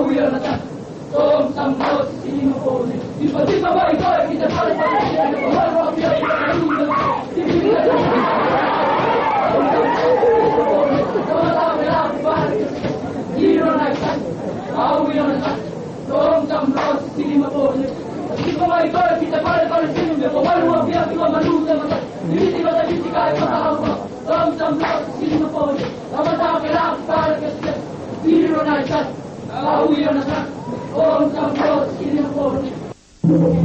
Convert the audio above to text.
Auya na ta, Tom Sambo, Sini Mapone, Ipa Bai Bai, Kita Pale Pale, Wala Pia, Hero na ta, Auya na ta, Tom Sambo, Sini Mapone, Ipa Bai Bai, Kita Pale Pale, Wala Pia, Kita Maluta Mata, Diti Mata Diti Kai Mata, Tom Sambo, Sini Mapone, Amata Kela Pale Kesta, Hero na ta, Auya na ta, Tom Sambo, Sini Mapone.